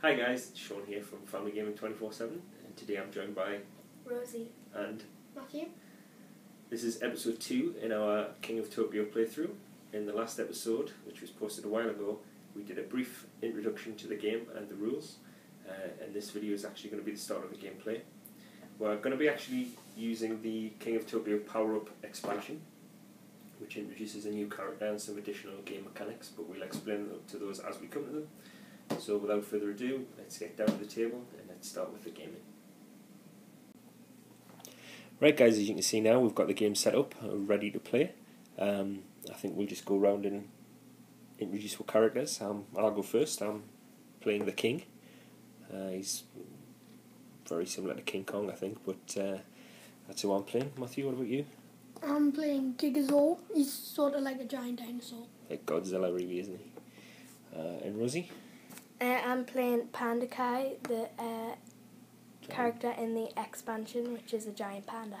Hi guys, it's Sean here from Family Gaming 24/7, and today I'm joined by Rosie and Matthew. This is episode 2 in our King of Tokyo playthrough. In the last episode, which was posted a while ago, we did a brief introduction to the game and the rules, and this video is actually going to be the start of the gameplay. We're going to be actually using the King of Tokyo power-up expansion, which introduces a new character and some additional game mechanics, but we'll explain to those as we come to them. So without further ado, let's get down to the table and let's start with the gaming. Right guys, as you can see now, we've got the game set up, ready to play. I think we'll just go around and introduce our characters. I'll go first. I'm playing the King. He's very similar to King Kong, I think, but that's who I'm playing. Matthew, what about you? I'm playing Gigazaur. He's sort of like a giant dinosaur. Like Godzilla, really, isn't he? And Rosie? I'm playing Panda Kai, the character in the expansion, which is a giant panda.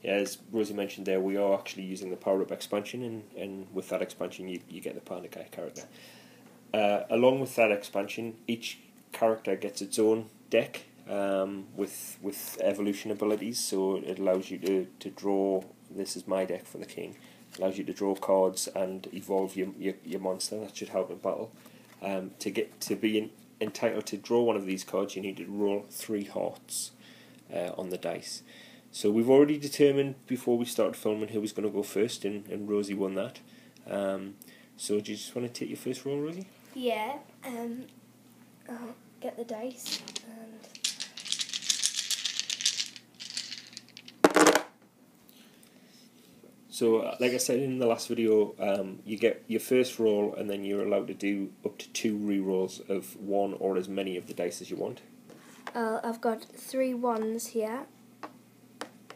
Yeah, as Rosie mentioned there, we are actually using the power-up expansion, and with that expansion you get the Panda Kai character. Along with that expansion, each character gets its own deck with evolution abilities, so it allows you to draw. This is my deck for the King. It allows you to draw cards and evolve your monster. That should help in battle. To be entitled to draw one of these cards, you need to roll 3 hearts on the dice. So we've already determined before we started filming who was going to go first, and Rosie won that. So do you just want to take your first roll, Rosie? Yeah. I'll get the dice and. So, like I said in the last video, you get your first roll, and then you're allowed to do up to 2 re-rolls of 1 or as many of the dice as you want. I've got 3 ones here,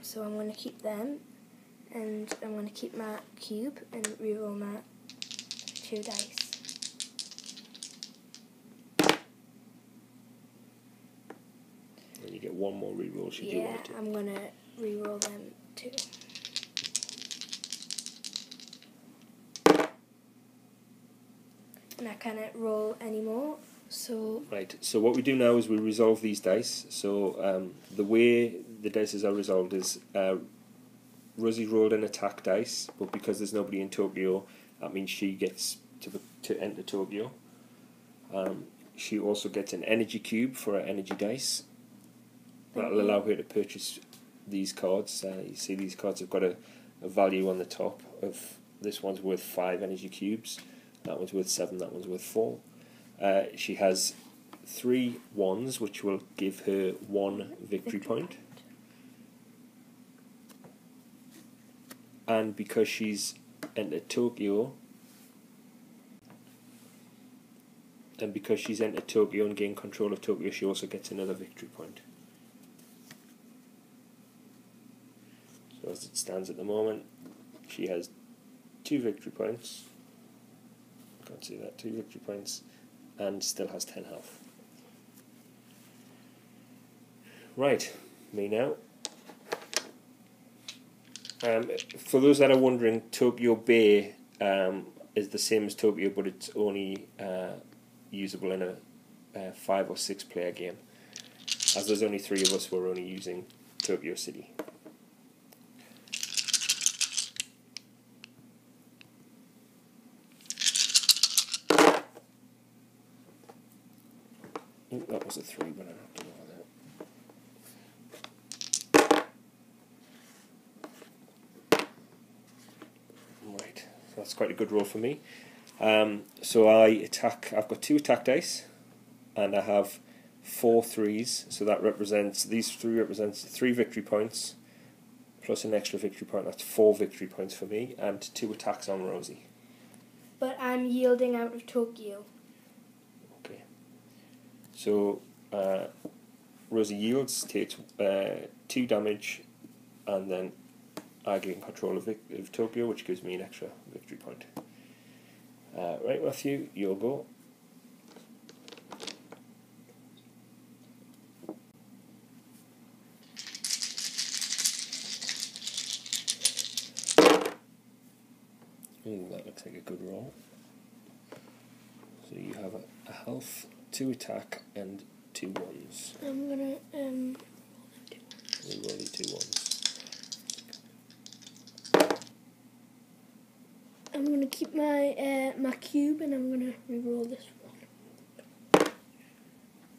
so I'm going to keep them, and I'm going to keep my cube and re-roll my 2 dice. And you get 1 more re-roll should you want to. Yeah, I'm going to re-roll them too. And I can't roll anymore, so... Right, so what we do now is we resolve these dice. So the way the dice are resolved is Rosie rolled an attack dice, but because there's nobody in Tokyo, that means she gets to enter Tokyo. She also gets an energy cube for her energy dice. That'll allow her to purchase these cards. You see these cards have got a value on the top of, this one's worth 5 energy cubes. That one's worth 7, that one's worth 4. She has 3 ones, which will give her 1 victory point. And because she's entered Tokyo, and gained control of Tokyo, she also gets another victory point. So as it stands at the moment, she has 2 victory points. Can't see that, 2 victory points, and still has 10 health. Right, me now. For those that are wondering, Tokyo Bay is the same as Tokyo, but it's only usable in a 5 or 6 player game. As there's only 3 of us, we're only using Tokyo City. That was a 3, but I don't have to know that. Right, so that's quite a good roll for me. So I've got 2 attack dice, and I have 4 3s, so that represents, these 3 represents 3 victory points, plus an extra victory point. That's 4 victory points for me, and 2 attacks on Rosie. But I'm yielding out of Tokyo. Okay. So Rosie yields, takes 2 damage, and then I gain control of Tokyo, which gives me an extra victory point. Right, Matthew, you'll go. Ooh, that looks like a good roll. So you have a health 2 attack and 2 ones. I'm gonna We roll the 2 ones. I'm gonna keep my my cube and I'm gonna reroll this one.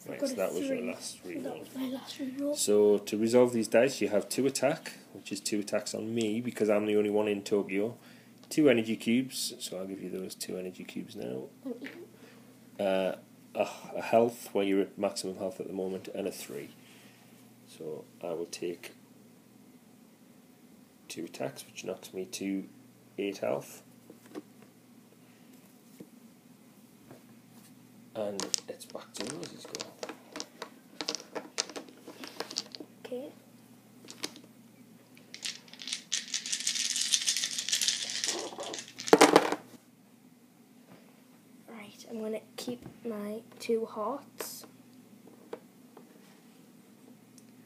Right, got so a that was your 3. last That reroll. was my last reroll. So to resolve these dice, you have 2 attack, which is 2 attacks on me because I'm the only one in Tokyo. 2 energy cubes, so I'll give you those 2 energy cubes now. Thank you. A health, where you're at maximum health at the moment, and a 3. So I will take 2 attacks, which knocks me to 8 health. And it's back to Rosie's go. Okay. Right, I'm going to keep my 2 hearts.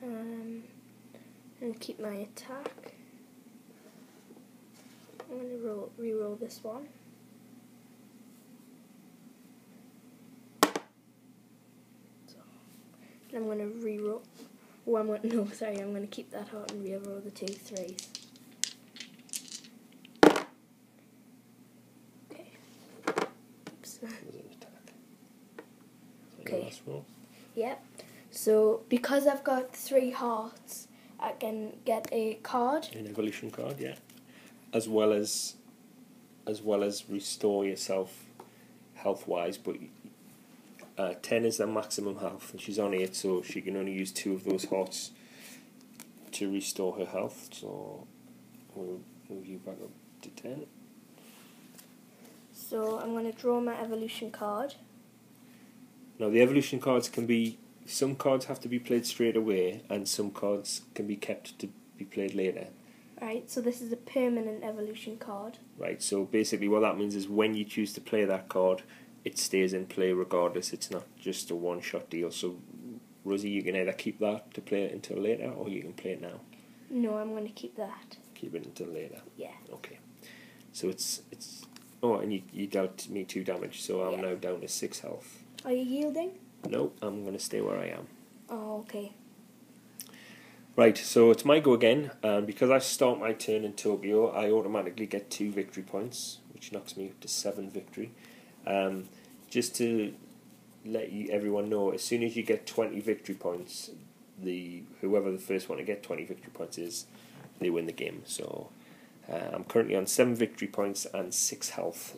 And keep my attack. I'm going to re-roll this one. And I'm going to re-roll. Oh, I'm going to keep that heart and re-roll the 2 3s. Okay. Oops. Was an attack. Okay. Last roll. Yep. So because I've got 3 hearts, I can get a card. An evolution card, yeah. As well as restore yourself health wise, but 10 is the maximum health, and she's on 8, so she can only use 2 of those hearts to restore her health. So we'll move you back up to 10. So I'm going to draw my evolution card. Now the evolution cards can be, some cards have to be played straight away, and some cards can be kept to be played later. Right, so this is a permanent evolution card. Right, so basically what that means is when you choose to play that card, it stays in play regardless. It's not just a one-shot deal. So Rosie, you can either keep that to play it until later, or you can play it now. No, I'm going to keep that. Keep it until later. Yeah. Okay. So it's oh, and you dealt me 2 damage, so I'm Yeah. now down to 6 health. Are you yielding? No, I'm going to stay where I am. Oh, okay. Right, so it's my go again, and because I start my turn in Tokyo, I automatically get 2 victory points, which knocks me up to 7 victory. Just to let everyone know, as soon as you get 20 victory points, whoever the first one to get 20 victory points is, they win the game. So I'm currently on 7 victory points and 6 health.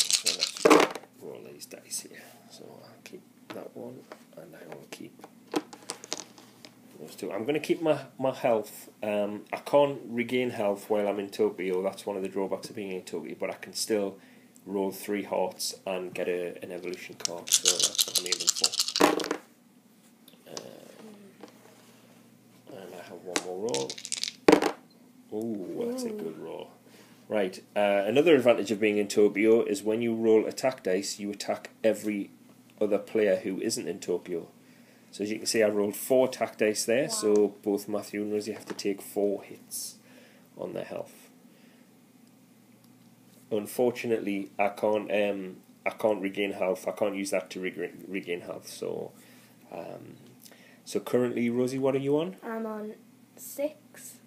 So let's just roll these dice here. So I'll keep that one, and I will keep those 2. I'm going to keep my health. I can't regain health while I'm in Tokyo. That's one of the drawbacks of being in Tokyo, but I can still roll 3 hearts and get an evolution card. So that's what I'm aiming for. And I have one more roll. Ooh, that's a good roll. Right, another advantage of being in Tokyo is when you roll attack dice, you attack every other player who isn't in Tokyo. So as you can see, I rolled 4 attack dice there, Wow. so both Matthew and Rosie have to take 4 hits on their health. Unfortunately, I can't regain health. I can't use that to regain health. So, so currently, Rosie, what are you on? I'm on 6.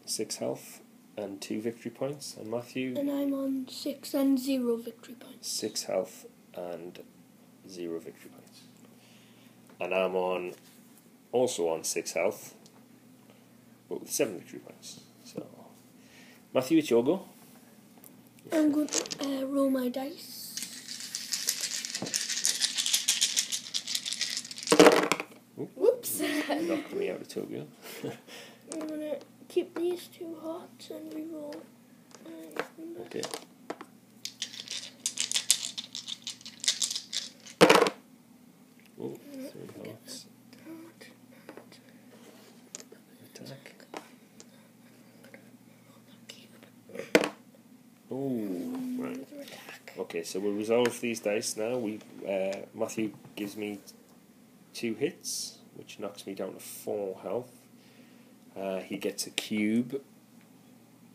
6 health and 2 victory points, and Matthew. And I'm on 6 and 0 victory points. 6 health and 0 victory points. And I'm also on 6 health, but with 7 victory points. So, Matthew, it's your go. I'm going to roll my dice. Whoops. Knocked me out of Tokyo. I'm going to keep these 2 hearts and reroll. Okay. Oh, 3 hearts. Attack. Oh, right. Okay, so we'll resolve these dice now. Matthew gives me 2 hits, which knocks me down to 4 health. He gets a cube,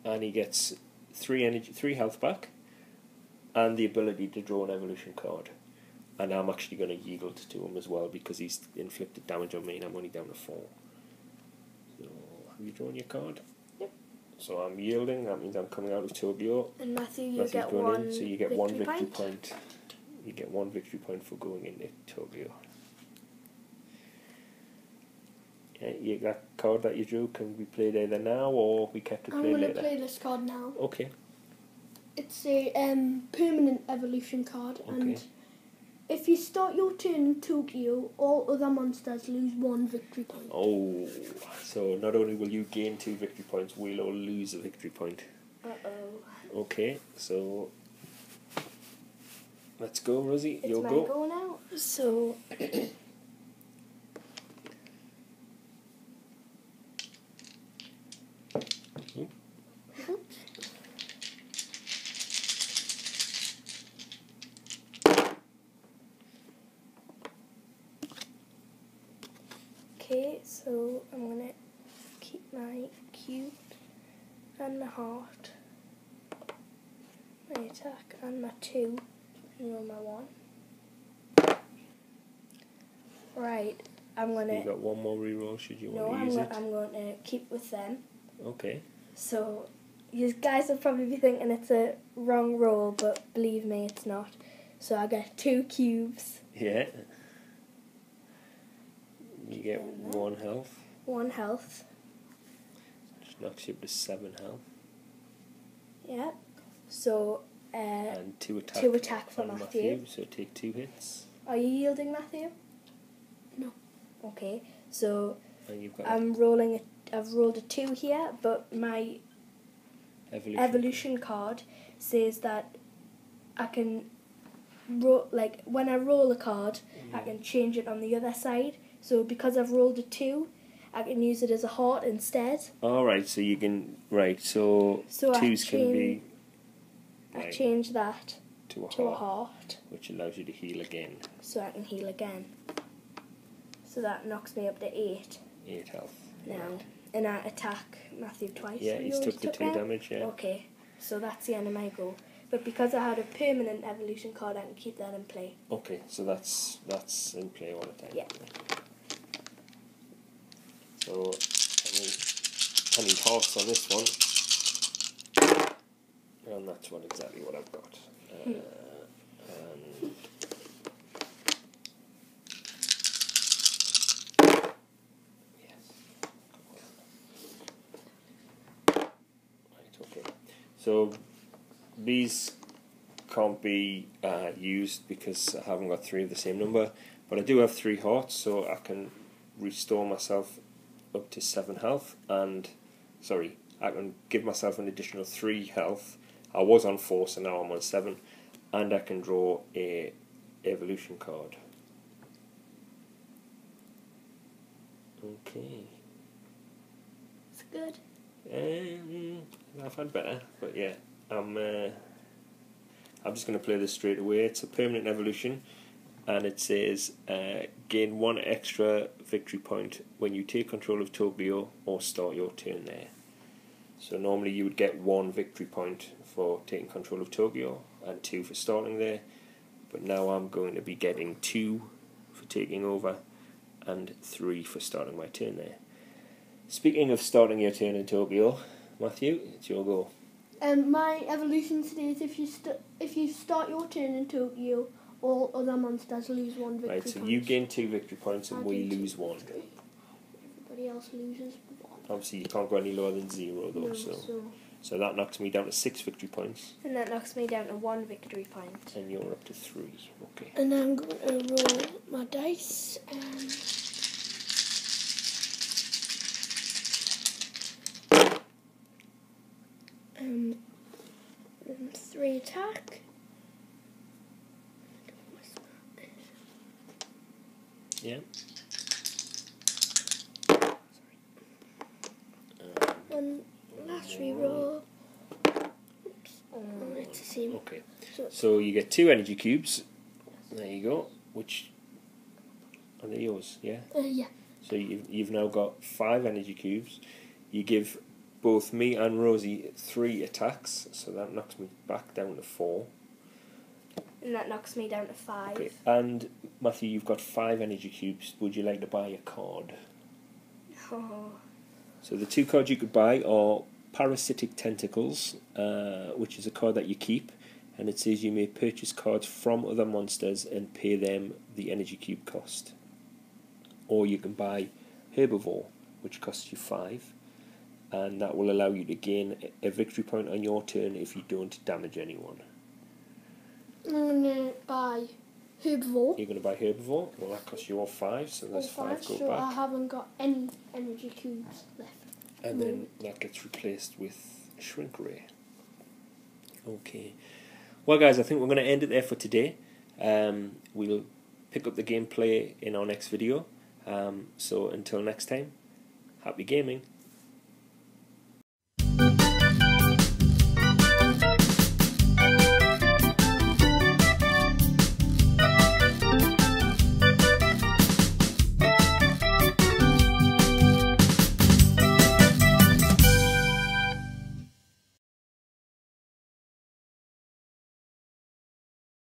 and he gets 3 health back. and the ability to draw an evolution card. And I'm actually going to yield to him as well because he's inflicted damage on me and I'm only down to 4. So, have you drawn your card? Yep. So I'm yielding, that means I'm coming out of Tokyo. And Matthew, you Matthew's get going one in, so you get one victory point. point. You get 1 victory point for going into Tokyo. Yeah, that card that you drew can be played either now or we kept to I'm play going to later. play this card now. Okay. It's a permanent evolution card, Okay. and if you start your turn in Tokyo, all other monsters lose 1 victory point. Oh, so not only will you gain 2 victory points, we'll all lose a victory point. Uh-oh. Okay, so let's go, Rosie. It's You'll my go. go now. So okay, so I'm gonna keep my cube and my heart, my attack and my 2, and roll my 1. Right, I'm gonna. You got one more reroll should you No, want to use it. I'm going to keep with them. Okay. So, you guys will probably be thinking it's a wrong roll, but believe me, it's not. So I get 2 cubes, Yeah. You get 1 health. 1 health. Just knocks you up to 7 health. Yeah. So, And 2 attack. 2 attack for on Matthew. So take 2 hits. Are you yielding, Matthew? No. Okay. So And you've got I've rolled a 2 here, but my evolution card says that I can when I roll a card, I can change it on the other side. So because I've rolled a 2, I can use it as a heart instead. Alright, so you can so 2s can be I change that to a heart, which allows you to heal again. so I can heal again. So that knocks me up to 8 8 health. now. And I attack Matthew twice. Yeah, Have he's you took already the 2 that? damage, yeah. Okay, so that's the end of my go. But because I had a permanent evolution card, I can keep that in play. Okay, so that's in play all the time. Yeah. So I need hearts on this one. And that's exactly what I've got. And yes. Right, okay. So these can't be used because I haven't got 3 of the same number, but I do have 3 hearts, so I can restore myself up to 7 health, and I can give myself an additional 3 health. I was on 4, so now I'm on 7, and I can draw a evolution card. Okay. It's good. I've had better, but yeah, I'm just going to play this straight away. It's a permanent evolution, and it says gain 1 extra victory point when you take control of Tokyo or start your turn there. So normally you would get 1 victory point for taking control of Tokyo and 2 for starting there, but now I'm going to be getting 2 for taking over and 3 for starting my turn there. Speaking of starting your turn in Tokyo, Matthew, it's your go. My evolution says if you start your turn in Tokyo, all other monsters lose 1 victory Right, so point. you gain 2 victory points and I we do lose 2 1. victory. Everybody else loses 1. Obviously you can't go any lower than 0 though, No, so that knocks me down to 6 victory points, And that knocks me down to 1 victory point. and you're up to 3. Okay. And I'm going to roll my dice. 3 attack. Yeah. And last reroll. Oops. It's the same. Okay. So you get 2 energy cubes. There you go. Which are they yours? Yeah. Yeah. So you've now got 5 energy cubes. You give both me and Rosie 3 attacks, so that knocks me back down to 4. and that knocks me down to 5. Okay. And Matthew, you've got 5 energy cubes. Would you like to buy a card? Oh. So the 2 cards you could buy are Parasitic Tentacles, which is a card that you keep, and it says you may purchase cards from other monsters and pay them the energy cube cost. Or you can buy Herbivore, which costs you 5, and that will allow you to gain a victory point on your turn if you don't damage anyone. I'm going to buy Herbivore. You're going to buy Herbivore? Well, that costs you all 5, so there's 5 go so back. I haven't got any energy cubes left. And then that gets replaced with Shrink Ray. Okay. Well, guys, I think we're going to end it there for today. We'll pick up the gameplay in our next video. So until next time, happy gaming.